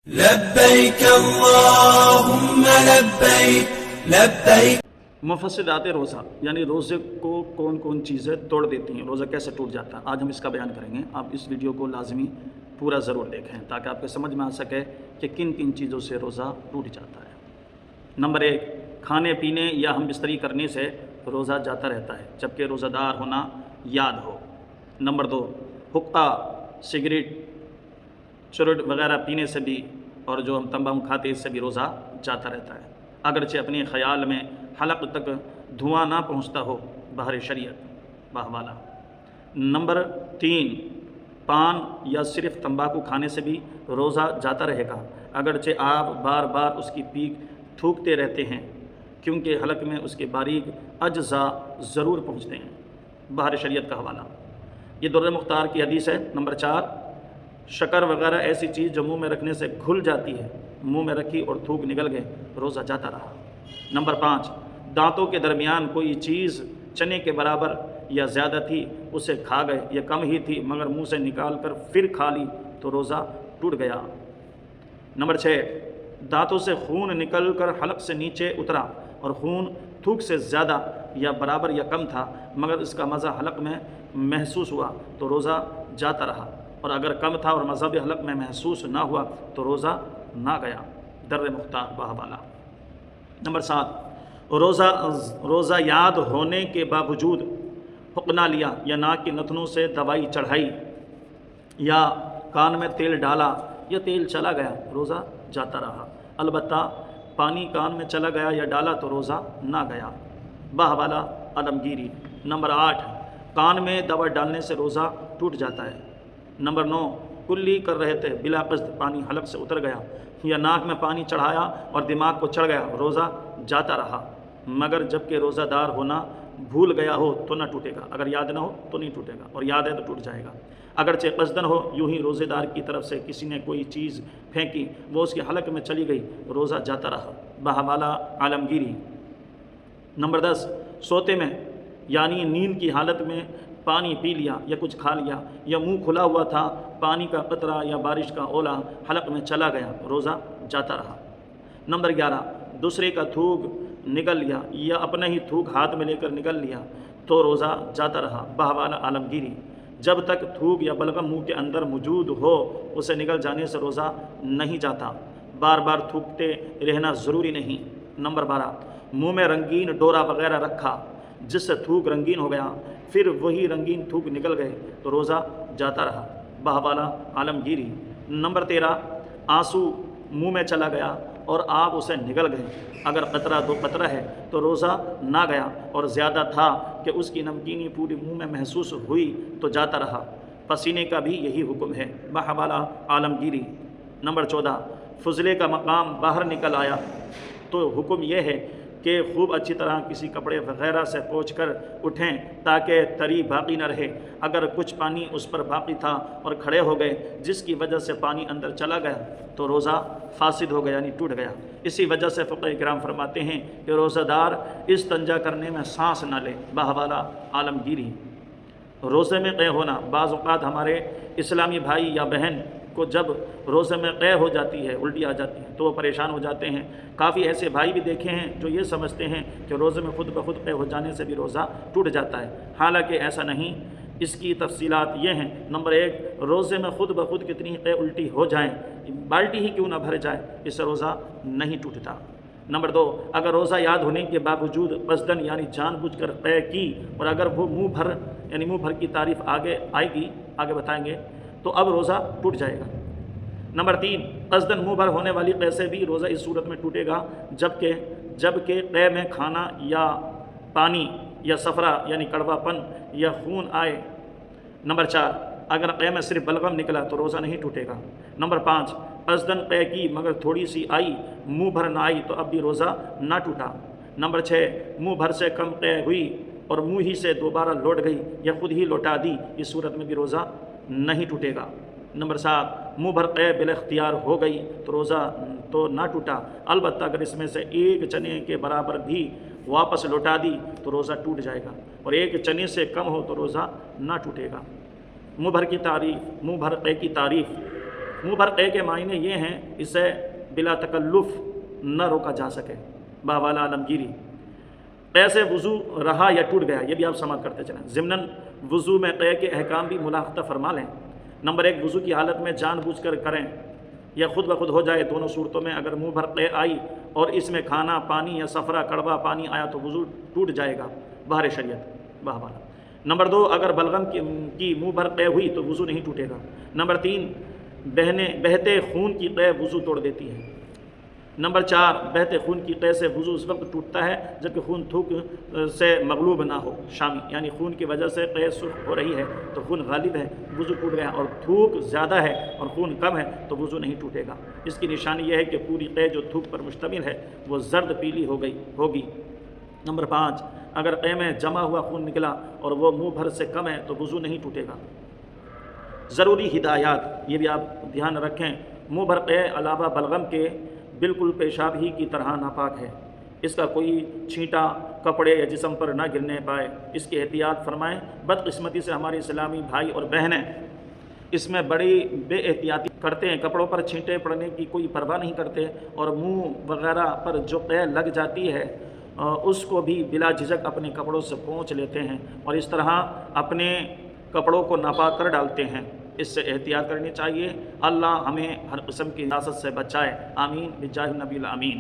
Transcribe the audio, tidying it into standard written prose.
لبیک اللہم لبیک لبیک۔ مفسدات روزہ یعنی روزے کو کون کون چیزیں توڑ دیتی ہیں، روزہ کیسے ٹوٹ جاتا ہے، آج ہم اس کا بیان کریں گے۔ آپ اس ویڈیو کو لازمی پورا ضرور دیکھیں تاکہ آپ کو سمجھ میں آ سکے کہ کن کن چیزوں سے روزہ ٹوٹ جاتا ہے۔ نمبر 1، کھانے پینے یا ہم بستری کرنے سے روزہ جاتا رہتا ہے جبکہ روزہ دار ہونا یاد ہو۔ نمبر 2، حقہ، سگریٹ، چرٹ وغیرہ پینے سے بھی اور جو ہم تمباکو کھاتے اس سے بھی روزہ جاتا رہتا ہے اگرچہ اپنے خیال میں حلق تک دھواں نہ پہنچتا ہو بہر شریعت باہوالا۔ نمبر 3، پان یا صرف تمباکو کھانے سے بھی روزہ جاتا رہے گا اگرچہ آپ بار بار اس کی پیک تھوکتے رہتے ہیں کیونکہ حلق میں اس کے باریک اجزاء ضرور پہنچتے ہیں بہر شریعت کا حوالہ۔ یہ در مختار کی حدیث ہے۔ نمبر 4، شکر وغیرہ ایسی چیز جو منہ میں رکھنے سے گھل جاتی ہے، منہ میں رکھی اور تھوک نکل گئے، روزہ جاتا رہا۔ نمبر 5، دانتوں کے درمیان کوئی چیز چنے کے برابر یا زیادہ تھی، اسے کھا گئے، یا کم ہی تھی مگر منہ سے نکال کر پھر کھا لی تو روزہ ٹوٹ گیا۔ نمبر 6، دانتوں سے خون نکل کر حلق سے نیچے اترا اور خون تھوک سے زیادہ یا برابر یا کم تھا مگر اس کا مزہ حلق میں محسوس ہوا تو روزہ جاتا رہا، اور اگر کم تھا اور مزہ بھی حلق میں محسوس نہ ہوا تو روزہ نہ گیا۔ در مختار باہوالا۔ نمبر 7، روزہ یاد ہونے کے باوجود حقنہ لیا یا ناک کی نتنوں سے دوائی چڑھائی یا کان میں تیل ڈالا یا تیل چلا گیا، روزہ جاتا رہا، البتہ پانی کان میں چلا گیا یا ڈالا تو روزہ نہ گیا۔ باہوالا عالمگیری۔ نمبر 8، کان میں دوا ڈالنے سے روزہ ٹوٹ جاتا ہے۔ نمبر 9، کلی کر رہے تھے بلا قصد پانی حلق سے اتر گیا یا ناک میں پانی چڑھایا اور دماغ کو چڑھ گیا، روزہ جاتا رہا مگر جب کہ روزہ دار ہونا بھول گیا ہو تو نہ ٹوٹے گا، اگر یاد نہ ہو تو نہیں ٹوٹے گا، اور یاد ہے تو ٹوٹ جائے گا۔ اگرچہ قصدن ہو، یوں ہی روزے دار کی طرف سے کسی نے کوئی چیز پھینکی، وہ اس کے حلق میں چلی گئی، روزہ جاتا رہا۔ باہوالا عالمگیری۔ نمبر 10، سوتے میں یعنی نیند کی حالت میں پانی پی لیا یا کچھ کھا لیا یا منہ کھلا ہوا تھا، پانی کا قطرہ یا بارش کا اولا حلق میں چلا گیا، روزہ جاتا رہا۔ نمبر 11، دوسرے کا تھوک نگل لیا یا اپنا ہی تھوک ہاتھ میں لے کر نگل لیا تو روزہ جاتا رہا۔ باہوالا عالمگیری۔ جب تک تھوک یا بلغم منہ کے اندر موجود ہو اسے نگل جانے سے روزہ نہیں جاتا، بار بار تھوکتے رہنا ضروری نہیں۔ نمبر 12، منہ میں رنگین ڈورا وغیرہ رکھا جس سے تھوک رنگین ہو گیا پھر وہی رنگین تھوک نکل گئے تو روزہ جاتا رہا۔ باہوالا عالمگیری۔ نمبر 13، آنسو منہ میں چلا گیا اور آپ اسے نگل گئے، اگر قطرہ 2 قطرہ ہے تو روزہ نہ گیا اور زیادہ تھا کہ اس کی نمکینی پوری منہ میں محسوس ہوئی تو جاتا رہا۔ پسینے کا بھی یہی حکم ہے۔ باہوالا عالمگیری۔ نمبر 14، فضلے کا مقام باہر نکل آیا تو حکم یہ ہے کہ خوب اچھی طرح کسی کپڑے وغیرہ سے پوچھ کر اٹھیں تاکہ تری باقی نہ رہے، اگر کچھ پانی اس پر باقی تھا اور کھڑے ہو گئے جس کی وجہ سے پانی اندر چلا گیا تو روزہ فاسد ہو گیا یعنی ٹوٹ گیا۔ اسی وجہ سے فقہ کرام فرماتے ہیں کہ روزہ دار استنجا کرنے میں سانس نہ لے۔ باہوالا عالمگیری۔ روزے میں قے ہونا۔ بعض اوقات ہمارے اسلامی بھائی یا بہن کو جب روزے میں قے ہو جاتی ہے، الٹی آ جاتی ہے تو وہ پریشان ہو جاتے ہیں۔ کافی ایسے بھائی بھی دیکھے ہیں جو یہ سمجھتے ہیں کہ روزے میں خود بخود قے ہو جانے سے بھی روزہ ٹوٹ جاتا ہے، حالانکہ ایسا نہیں۔ اس کی تفصیلات یہ ہیں۔ نمبر 1، روزے میں خود بخود کتنی قے الٹی ہو جائیں، بالٹی ہی کیوں نہ بھر جائے، اس سے روزہ نہیں ٹوٹتا۔ نمبر 2، اگر روزہ یاد ہونے کے باوجود قصدن یعنی جان بوجھ کر قے کی اور اگر وہ منہ بھر کی تعریف آگے بتائیں گے تو اب روزہ ٹوٹ جائے گا۔ نمبر 3، قصدن منہ بھر ہونے والی قے سے بھی روزہ اس صورت میں ٹوٹے گا جبکہ قے میں کھانا یا پانی یا صفرا یعنی کڑوا پن یا خون آئے۔ نمبر 4، اگر قے میں صرف بلغم نکلا تو روزہ نہیں ٹوٹے گا۔ نمبر 5، قصدن قے کی مگر تھوڑی سی آئی، منہ بھر نہ آئی تو اب بھی روزہ نہ ٹوٹا۔ نمبر 6، منہ بھر سے کم قے ہوئی اور منہ ہی سے دوبارہ لوٹ گئی یا خود ہی لوٹا دی، اس صورت میں بھی روزہ نہیں ٹوٹے گا۔ نمبر 7، منہ بھر قے بالاختیار ہو گئی تو روزہ تو نہ ٹوٹا، البتہ اگر اس میں سے ایک چنے کے برابر بھی واپس لوٹا دی تو روزہ ٹوٹ جائے گا، اور ایک چنے سے کم ہو تو روزہ نہ ٹوٹے گا۔ منہ بھر قے کی تعریف۔ منہ بھر قے کے معنی یہ ہیں اسے بلا تکلف نہ روکا جا سکے، باوالا عالمگیری۔ قے سے وضو رہا یا ٹوٹ گیا، یہ بھی آپ سماعت کرتے چلیں۔ ضمناً وضو میں قے کے احکام بھی ملاحظہ فرما لیں۔ نمبر 1، وضو کی حالت میں جان بوجھ کر کریں یا خود بخود ہو جائے، دونوں صورتوں میں اگر منہ بھر قے آئی اور اس میں کھانا، پانی یا صفرا کڑوا پانی آیا تو وضو ٹوٹ جائے گا بہر شریعت، باوالا۔ نمبر 2، اگر بلغم کی منہ بھر قے ہوئی تو وضو نہیں ٹوٹے گا۔ نمبر 3، بہتے خون کی قے وضو توڑ دیتی ہے۔ نمبر 4، بہتے خون کی قے سے وضو اس وقت ٹوٹتا ہے جبکہ خون تھوک سے مغلوب نہ ہو، شامی، یعنی خون کی وجہ سے قے سرخ ہو رہی ہے تو خون غالب ہے، وضو ٹوٹ گیا، اور تھوک زیادہ ہے اور خون کم ہے تو وضو نہیں ٹوٹے گا۔ اس کی نشانی یہ ہے کہ پوری قے جو تھوک پر مشتمل ہے وہ زرد پیلی ہوگی۔ نمبر 5، اگر قے میں جمع ہوا خون نکلا اور وہ منہ بھر سے کم ہے تو وضو نہیں ٹوٹے گا۔ ضروری ہدایات، یہ بھی آپ دھیان رکھیں، منہ بھر قے علاوہ بلغم کے بالکل پیشاب ہی کی طرح ناپاک ہے، اس کا کوئی چھینٹا کپڑے یا جسم پر نہ گرنے پائے، اس کی احتیاط فرمائیں۔ بدقسمتی سے ہمارے اسلامی بھائی اور بہنیں اس میں بڑی بے احتیاطی کرتے ہیں، کپڑوں پر چھینٹے پڑنے کی کوئی پرواہ نہیں کرتے، اور منہ وغیرہ پر جو قے لگ جاتی ہے اس کو بھی بلا جھجک اپنے کپڑوں سے پونچھ لیتے ہیں اور اس طرح اپنے کپڑوں کو ناپاک کر ڈالتے ہیں۔ اس سے احتیاط کرنی چاہیے۔ اللہ ہمیں ہر قسم کی نجاست سے بچائے، آمین بجاہ النبی الامین۔